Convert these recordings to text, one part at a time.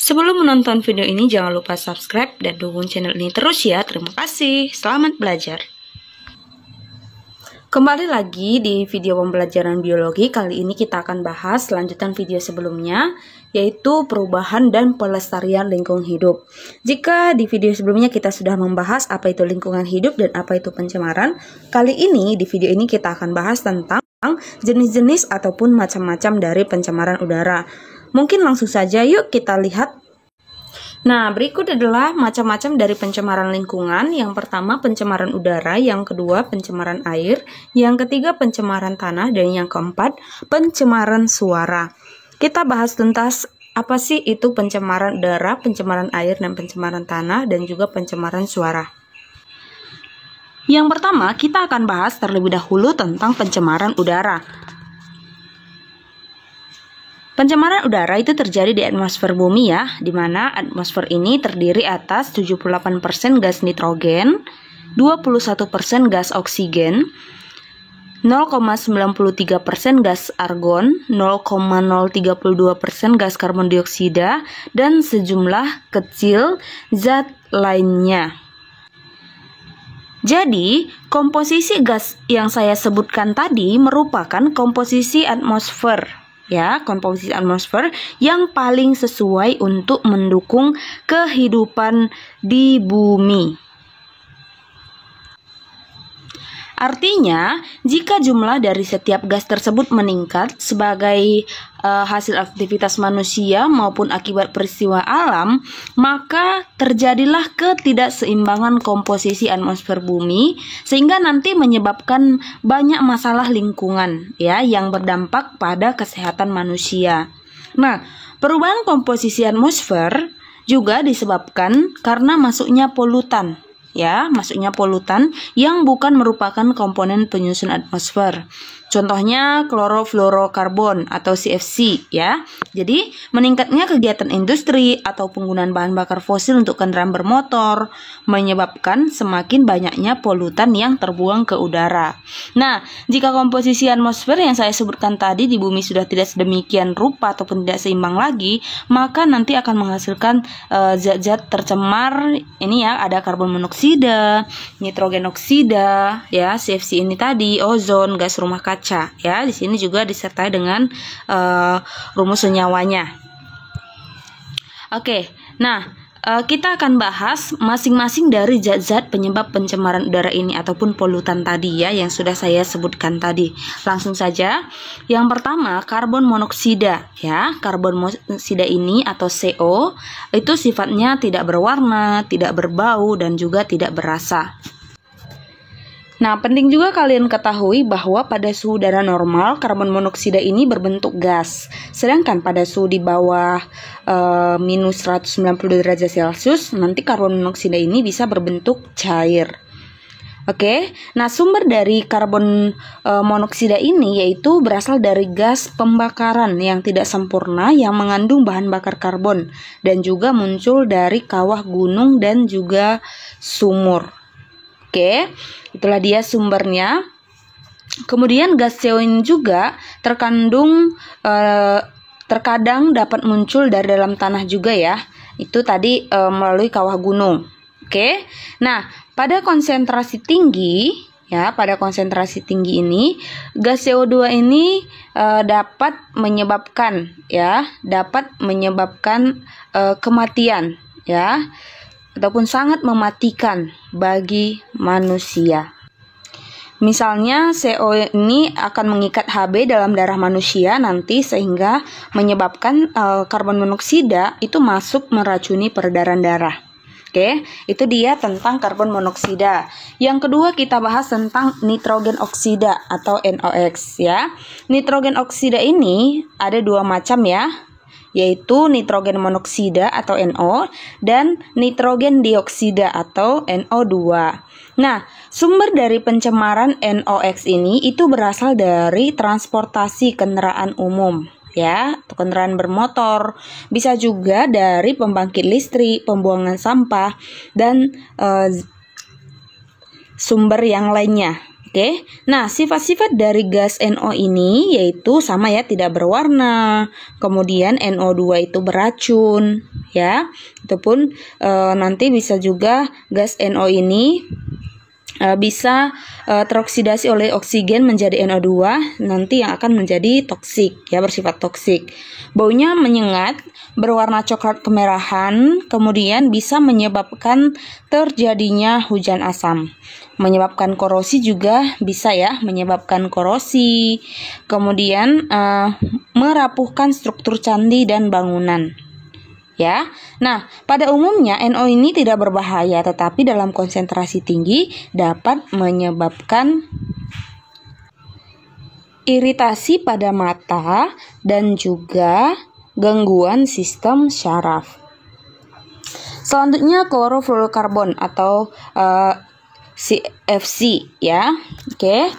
Sebelum menonton video ini, jangan lupa subscribe dan dukung channel ini terus ya. Terima kasih. Selamat belajar. Kembali lagi di video pembelajaran biologi. Kali ini kita akan bahas lanjutan video sebelumnya, yaitu perubahan dan pelestarian lingkungan hidup. Jika di video sebelumnya kita sudah membahas apa itu lingkungan hidup dan apa itu pencemaran, kali ini di video ini kita akan bahas tentang jenis-jenis ataupun macam-macam dari pencemaran udara. Mungkin langsung saja yuk kita lihat. Nah, berikut adalah macam-macam dari pencemaran lingkungan. Yang pertama pencemaran udara, yang kedua pencemaran air, yang ketiga pencemaran tanah, dan yang keempat pencemaran suara. Kita bahas tuntas apa sih itu pencemaran udara, pencemaran air, dan pencemaran tanah, dan juga pencemaran suara. Yang pertama kita akan bahas terlebih dahulu tentang pencemaran udara. Pencemaran udara itu terjadi di atmosfer bumi ya, di mana atmosfer ini terdiri atas 78% gas nitrogen, 21% gas oksigen, 0,93% gas argon, 0,032% gas karbon dioksida, dan sejumlah kecil zat lainnya. Jadi, komposisi gas yang saya sebutkan tadi merupakan komposisi atmosfer. Ya, komposisi atmosfer yang paling sesuai untuk mendukung kehidupan di bumi. Artinya, jika jumlah dari setiap gas tersebut meningkat sebagai hasil aktivitas manusia maupun akibat peristiwa alam, maka terjadilah ketidakseimbangan komposisi atmosfer bumi sehingga nanti menyebabkan banyak masalah lingkungan ya yang berdampak pada kesehatan manusia. Nah, perubahan komposisi atmosfer juga disebabkan karena masuknya polutan. Ya, masuknya polutan yang bukan merupakan komponen penyusun atmosfer. Contohnya klorofluorokarbon atau CFC ya. Jadi, meningkatnya kegiatan industri atau penggunaan bahan bakar fosil untuk kendaraan bermotor menyebabkan semakin banyaknya polutan yang terbuang ke udara. Nah, jika komposisi atmosfer yang saya sebutkan tadi di bumi sudah tidak sedemikian rupa ataupun tidak seimbang lagi, maka nanti akan menghasilkan zat-zat tercemar. Ini ya, ada karbon monoksida, nitrogen oksida, ya, CFC ini tadi, ozon, gas rumah kaca. Ya, di sini juga disertai dengan rumus senyawanya. Oke, nah kita akan bahas masing-masing dari zat-zat penyebab pencemaran udara ini ataupun polutan tadi ya yang sudah saya sebutkan tadi. Langsung saja. Yang pertama karbon monoksida ya. Karbon monoksida ini atau CO itu sifatnya tidak berwarna, tidak berbau dan juga tidak berasa. Nah, penting juga kalian ketahui bahwa pada suhu udara normal, karbon monoksida ini berbentuk gas. Sedangkan pada suhu di bawah minus 190 derajat Celcius, nanti karbon monoksida ini bisa berbentuk cair. Oke, nah sumber dari karbon monoksida ini yaitu berasal dari gas pembakaran yang tidak sempurna yang mengandung bahan bakar karbon dan juga muncul dari kawah gunung dan juga sumur. Oke, itulah dia sumbernya. Kemudian gas CO ini juga terkadang dapat muncul dari dalam tanah juga ya. Itu tadi melalui kawah gunung. Oke. Nah, pada konsentrasi tinggi ini gas CO2 ini dapat menyebabkan kematian ya. Ataupun sangat mematikan bagi manusia. Misalnya CO ini akan mengikat Hb dalam darah manusia nanti sehingga menyebabkan karbon monoksida itu masuk meracuni peredaran darah. Oke, itu dia tentang karbon monoksida. Yang kedua kita bahas tentang nitrogen oksida atau NOx ya. Nitrogen oksida ini ada dua macam ya, yaitu nitrogen monoksida atau NO dan nitrogen dioksida atau NO2. Nah, sumber dari pencemaran NOx ini itu berasal dari transportasi kendaraan umum ya, atau kendaraan bermotor, bisa juga dari pembangkit listrik, pembuangan sampah dan sumber yang lainnya. Oke, nah sifat-sifat dari gas NO ini yaitu sama ya, tidak berwarna, kemudian NO2 itu beracun, ya. Ataupun nanti bisa juga gas NO ini bisa teroksidasi oleh oksigen menjadi NO2, nanti yang akan menjadi toksik, ya, bersifat toksik. Baunya menyengat, berwarna coklat kemerahan, kemudian bisa menyebabkan terjadinya hujan asam. Menyebabkan korosi juga bisa, ya, menyebabkan korosi. Kemudian merapuhkan struktur candi dan bangunan. Ya, nah pada umumnya NO ini tidak berbahaya, tetapi dalam konsentrasi tinggi dapat menyebabkan iritasi pada mata dan juga gangguan sistem syaraf. Selanjutnya klorofluorokarbon atau CFC, ya. Oke.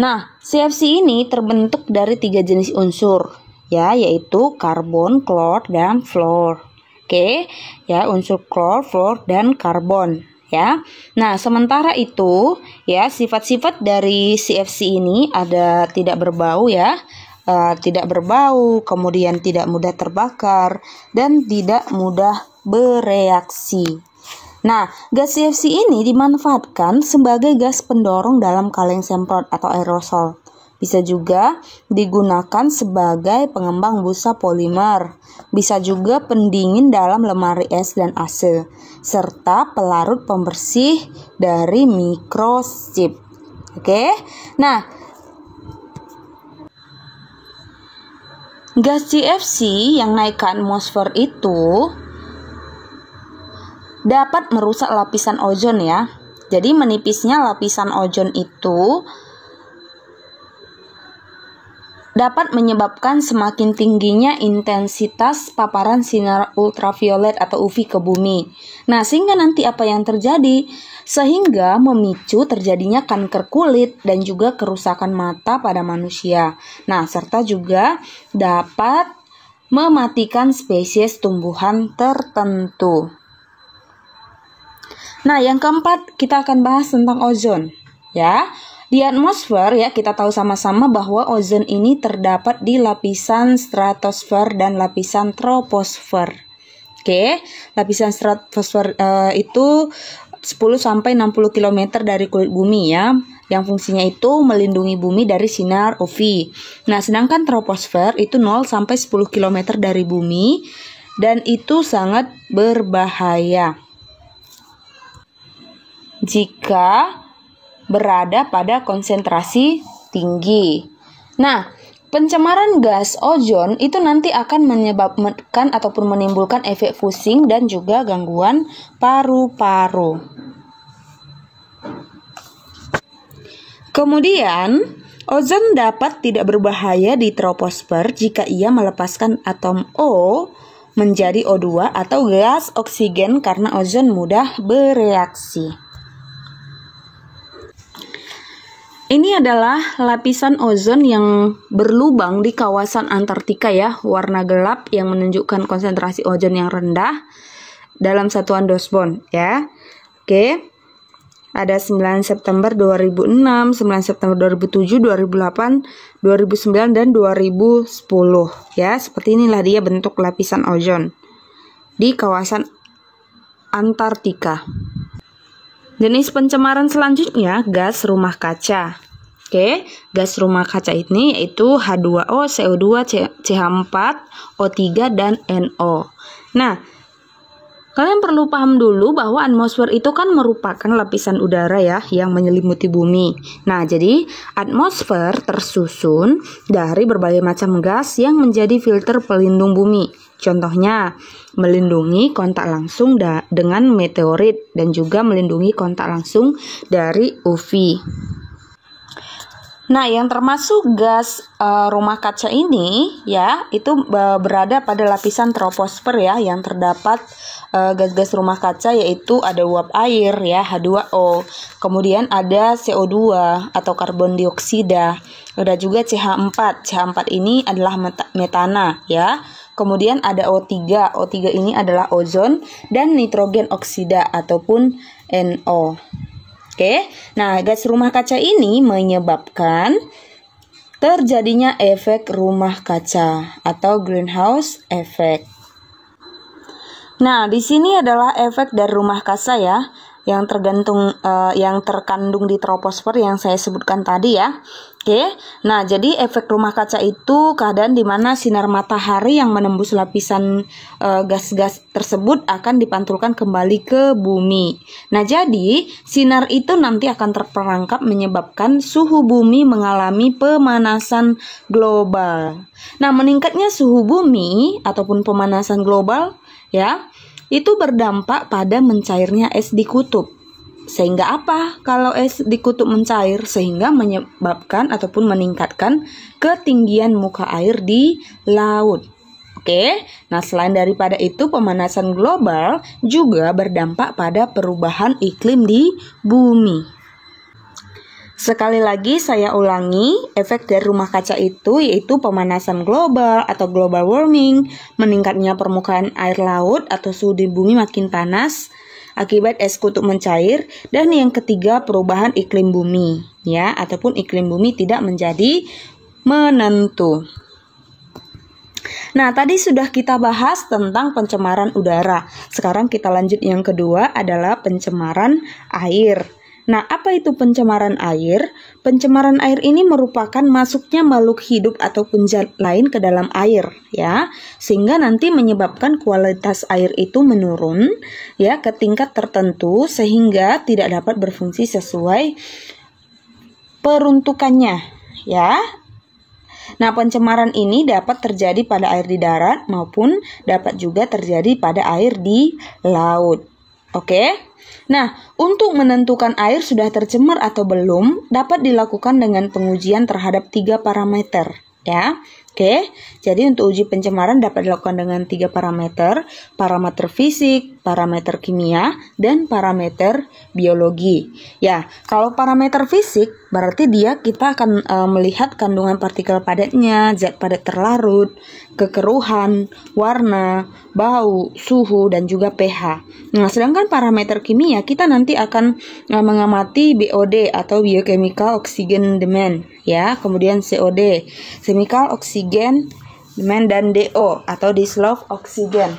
Nah, CFC ini terbentuk dari 3 jenis unsur, ya, yaitu karbon, klor, dan fluor. Oke, ya, unsur klor, fluor, dan karbon, ya. Nah, sementara itu, ya, sifat-sifat dari CFC ini ada tidak berbau, ya, tidak berbau, kemudian tidak mudah terbakar, dan tidak mudah bereaksi. Nah, gas CFC ini dimanfaatkan sebagai gas pendorong dalam kaleng semprot atau aerosol. Bisa juga digunakan sebagai pengembang busa polimer. Bisa juga pendingin dalam lemari es dan AC, serta pelarut pembersih dari microchip. Oke. Nah, gas CFC yang naik ke atmosfer itu dapat merusak lapisan ozon, ya. Jadi menipisnya lapisan ozon itu dapat menyebabkan semakin tingginya intensitas paparan sinar ultraviolet atau UV ke bumi. Nah, sehingga nanti apa yang terjadi? Sehingga memicu terjadinya kanker kulit dan juga kerusakan mata pada manusia. Nah, serta juga dapat mematikan spesies tumbuhan tertentu. Nah, yang keempat kita akan bahas tentang ozon, ya. Di atmosfer, ya, kita tahu sama-sama bahwa ozon ini terdapat di lapisan stratosfer dan lapisan troposfer. Oke, lapisan stratosfer itu 10-60 km dari kulit bumi, ya, yang fungsinya itu melindungi bumi dari sinar UV. Nah, sedangkan troposfer itu 0-10 km dari bumi dan itu sangat berbahaya jika berada pada konsentrasi tinggi. Nah, pencemaran gas ozon itu nanti akan menyebabkan ataupun menimbulkan efek pusing dan juga gangguan paru-paru. Kemudian, ozon dapat tidak berbahaya di troposfer jika ia melepaskan atom O menjadi O2 atau gas oksigen karena ozon mudah bereaksi. Ini adalah lapisan ozon yang berlubang di kawasan Antartika, ya, warna gelap yang menunjukkan konsentrasi ozon yang rendah dalam satuan dosbon, ya. Oke. Ada 9 September 2006, 9 September 2007, 2008, 2009 dan 2010, ya. Seperti inilah dia bentuk lapisan ozon di kawasan Antartika. Jenis pencemaran selanjutnya gas rumah kaca. Oke, gas rumah kaca ini yaitu H2O, CO2, CH4, O3 dan NO. Nah, kalian perlu paham dulu bahwa atmosfer itu kan merupakan lapisan udara, ya, yang menyelimuti bumi. Nah, jadi atmosfer tersusun dari berbagai macam gas yang menjadi filter pelindung bumi. Contohnya, melindungi kontak langsung dengan meteorit dan juga melindungi kontak langsung dari UV. Nah, yang termasuk gas rumah kaca ini, ya, itu berada pada lapisan troposfer, ya, yang terdapat gas-gas rumah kaca yaitu ada uap air, ya, H2O, kemudian ada CO2 atau karbon dioksida, ada juga CH4. CH4 ini adalah metana, ya. Kemudian ada O3. O3 ini adalah ozon dan nitrogen oksida ataupun NO. Oke. Nah, gas rumah kaca ini menyebabkan terjadinya efek rumah kaca atau greenhouse effect. Nah, di sini adalah efek dari rumah kaca ya, yang terkandung di troposfer yang saya sebutkan tadi ya. Oke. Nah, jadi efek rumah kaca itu keadaan di mana sinar matahari yang menembus lapisan gas-gas tersebut akan dipantulkan kembali ke bumi. Nah, jadi sinar itu nanti akan terperangkap menyebabkan suhu bumi mengalami pemanasan global. Nah, meningkatnya suhu bumi ataupun pemanasan global ya, itu berdampak pada mencairnya es di kutub. Sehingga apa? Kalau es di kutub mencair, sehingga menyebabkan ataupun meningkatkan ketinggian muka air di laut. Oke, nah selain daripada itu, pemanasan global juga berdampak pada perubahan iklim di bumi. Sekali lagi saya ulangi, efek dari rumah kaca itu yaitu pemanasan global atau global warming, meningkatnya permukaan air laut atau suhu di bumi makin panas akibat es kutub mencair, dan yang ketiga perubahan iklim bumi ya, ataupun iklim bumi tidak menjadi menentu. Nah, tadi sudah kita bahas tentang pencemaran udara. Sekarang kita lanjut yang kedua adalah pencemaran air. Nah, apa itu pencemaran air? Pencemaran air ini merupakan masuknya makhluk hidup ataupun zat lain ke dalam air, ya, sehingga nanti menyebabkan kualitas air itu menurun, ya, ke tingkat tertentu sehingga tidak dapat berfungsi sesuai peruntukannya, ya. Nah, pencemaran ini dapat terjadi pada air di darat maupun dapat juga terjadi pada air di laut. Oke. Nah, untuk menentukan air sudah tercemar atau belum dapat dilakukan dengan pengujian terhadap 3 parameter, ya. Oke. Jadi untuk uji pencemaran dapat dilakukan dengan 3 parameter, parameter fisik, parameter kimia, dan parameter biologi. Ya, kalau parameter fisik berarti kita akan melihat kandungan partikel padatnya, zat padat terlarut, kekeruhan, warna, bau, suhu, dan juga pH. Nah, sedangkan parameter kimia kita nanti akan mengamati BOD atau biochemical oxygen demand, ya, kemudian COD, chemical oxygen demand, dan DO atau dissolved oxygen.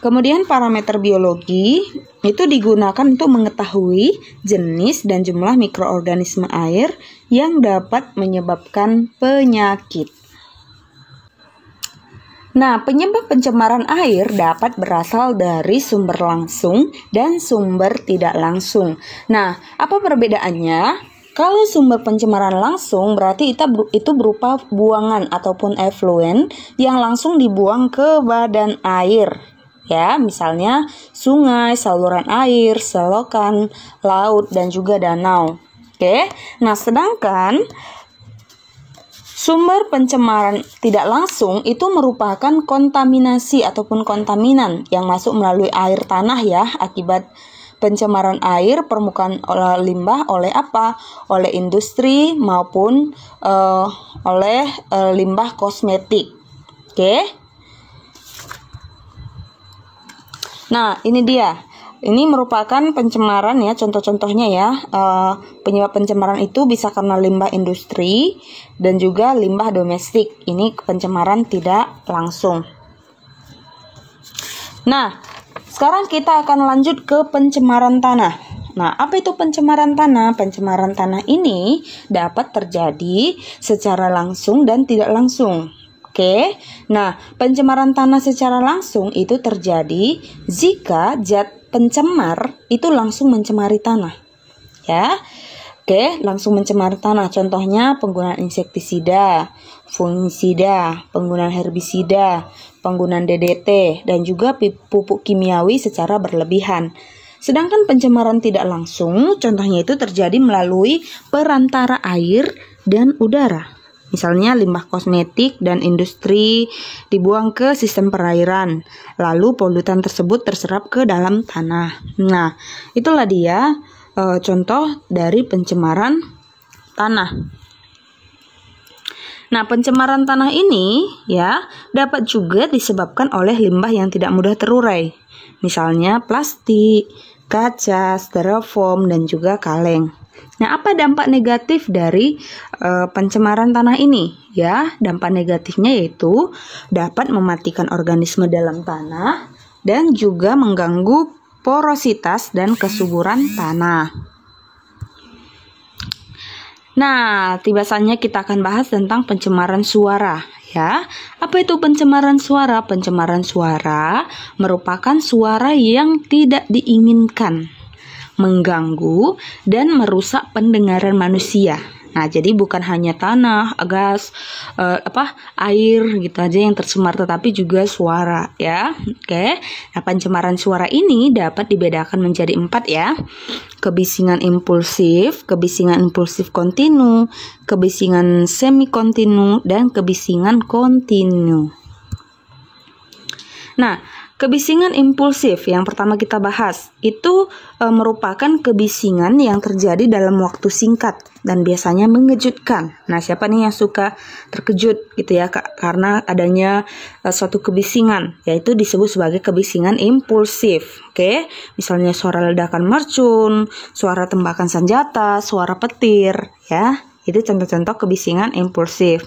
Kemudian parameter biologi itu digunakan untuk mengetahui jenis dan jumlah mikroorganisme air yang dapat menyebabkan penyakit. Nah, penyebab pencemaran air dapat berasal dari sumber langsung dan sumber tidak langsung. Nah, apa perbedaannya? Kalau sumber pencemaran langsung berarti itu berupa buangan ataupun efluen yang langsung dibuang ke badan air. Ya, misalnya sungai, saluran air, selokan, laut, dan juga danau. Oke, nah sedangkan sumber pencemaran tidak langsung itu merupakan kontaminasi ataupun kontaminan yang masuk melalui air tanah ya, akibat pencemaran air permukaan limbah oleh apa? Oleh industri maupun oleh limbah kosmetik. Oke. Nah, ini dia. Ini merupakan pencemaran ya, contoh-contohnya ya. Penyebab pencemaran itu bisa karena limbah industri dan juga limbah domestik. Ini pencemaran tidak langsung. Nah, sekarang kita akan lanjut ke pencemaran tanah. Nah, apa itu pencemaran tanah? Pencemaran tanah ini dapat terjadi secara langsung dan tidak langsung. Oke, nah pencemaran tanah secara langsung itu terjadi jika zat pencemar itu langsung mencemari tanah, ya. Oke, langsung mencemari tanah. Contohnya penggunaan insektisida, fungisida, penggunaan herbisida, penggunaan DDT, dan juga pupuk kimiawi secara berlebihan. Sedangkan pencemaran tidak langsung, contohnya itu terjadi melalui perantara air dan udara. Misalnya limbah kosmetik dan industri dibuang ke sistem perairan, lalu polutan tersebut terserap ke dalam tanah. Nah, itulah dia contoh dari pencemaran tanah. Nah, pencemaran tanah ini ya dapat juga disebabkan oleh limbah yang tidak mudah terurai. Misalnya plastik, kaca, styrofoam, dan juga kaleng. Nah, apa dampak negatif dari pencemaran tanah ini? Ya, dampak negatifnya yaitu dapat mematikan organisme dalam tanah, dan juga mengganggu porositas dan kesuburan tanah. Nah, tiba saatnya kita akan bahas tentang pencemaran suara, ya. Apa itu pencemaran suara? Pencemaran suara merupakan suara yang tidak diinginkan, mengganggu dan merusak pendengaran manusia. Nah, jadi bukan hanya tanah, gas, air gitu aja yang tercemar, tetapi juga suara, ya. Oke. Nah, pencemaran suara ini dapat dibedakan menjadi 4, ya. Kebisingan impulsif kontinu, kebisingan semi kontinu, dan kebisingan kontinu. Nah, kebisingan impulsif yang pertama kita bahas itu merupakan kebisingan yang terjadi dalam waktu singkat dan biasanya mengejutkan. Nah, siapa nih yang suka terkejut gitu ya karena adanya suatu kebisingan, yaitu disebut sebagai kebisingan impulsif. Oke, misalnya suara ledakan mercun, suara tembakan senjata, suara petir, ya. Itu contoh-contoh kebisingan impulsif.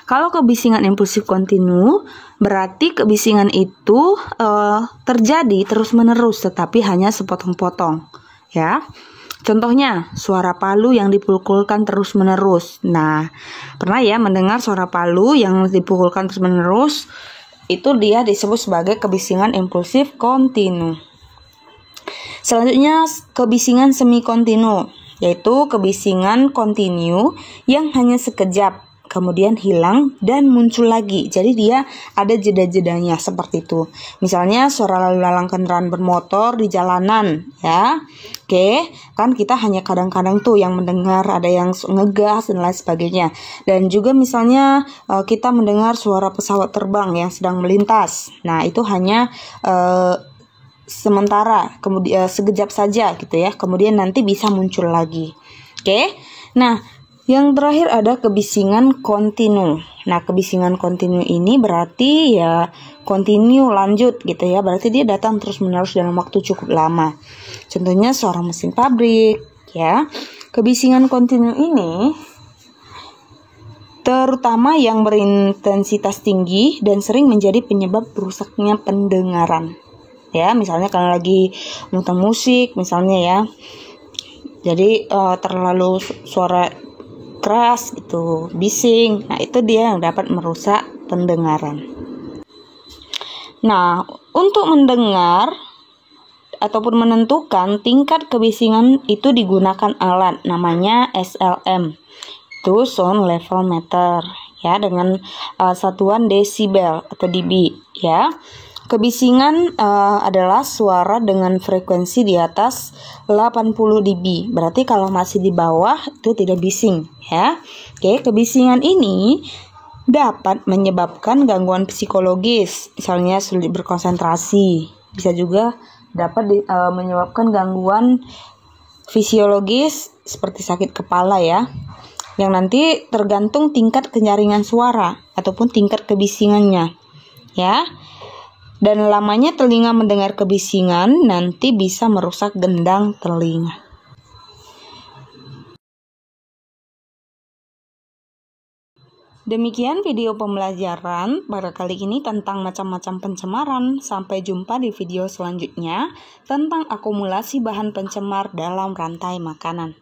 Kalau kebisingan impulsif kontinu, berarti kebisingan itu terjadi terus-menerus tetapi hanya sepotong-potong, ya. Contohnya, suara palu yang dipukulkan terus-menerus. Nah, pernah ya mendengar suara palu yang dipukulkan terus-menerus? Itu dia disebut sebagai kebisingan impulsif kontinu. Selanjutnya, kebisingan semi kontinu, yaitu kebisingan kontinu yang hanya sekejap, kemudian hilang dan muncul lagi. Jadi dia ada jeda-jedanya seperti itu. Misalnya suara lalu lalang kendaraan bermotor di jalanan, ya. Oke, kan kita hanya kadang-kadang tuh yang mendengar ada yang ngegas dan lain sebagainya. Dan juga misalnya kita mendengar suara pesawat terbang yang sedang melintas. Nah, itu hanya sementara, kemudian sekejap saja gitu ya. Kemudian nanti bisa muncul lagi. Oke. Nah, yang terakhir ada kebisingan kontinu. Nah, kebisingan kontinu ini berarti ya kontinu, lanjut gitu ya. Berarti dia datang terus-menerus dalam waktu cukup lama. Contohnya suara mesin pabrik, ya. Kebisingan kontinu ini terutama yang berintensitas tinggi dan sering menjadi penyebab rusaknya pendengaran. Ya, misalnya kalau lagi muter musik misalnya ya. Jadi terlalu suara keras gitu, bising. Nah, itu dia yang dapat merusak pendengaran. Nah, untuk mendengar ataupun menentukan tingkat kebisingan itu digunakan alat namanya SLM. Itu sound level meter, ya, dengan satuan desibel atau dB, ya. Kebisingan adalah suara dengan frekuensi di atas 80 dB. Berarti kalau masih di bawah itu tidak bising, ya. Oke, kebisingan ini dapat menyebabkan gangguan psikologis, misalnya sulit berkonsentrasi. Bisa juga dapat menyebabkan gangguan fisiologis seperti sakit kepala, ya. Yang nanti tergantung tingkat kenyaringan suara ataupun tingkat kebisingannya, ya. Dan lamanya telinga mendengar kebisingan nanti bisa merusak gendang telinga. Demikian video pembelajaran pada kali ini tentang macam-macam pencemaran. Sampai jumpa di video selanjutnya tentang akumulasi bahan pencemar dalam rantai makanan.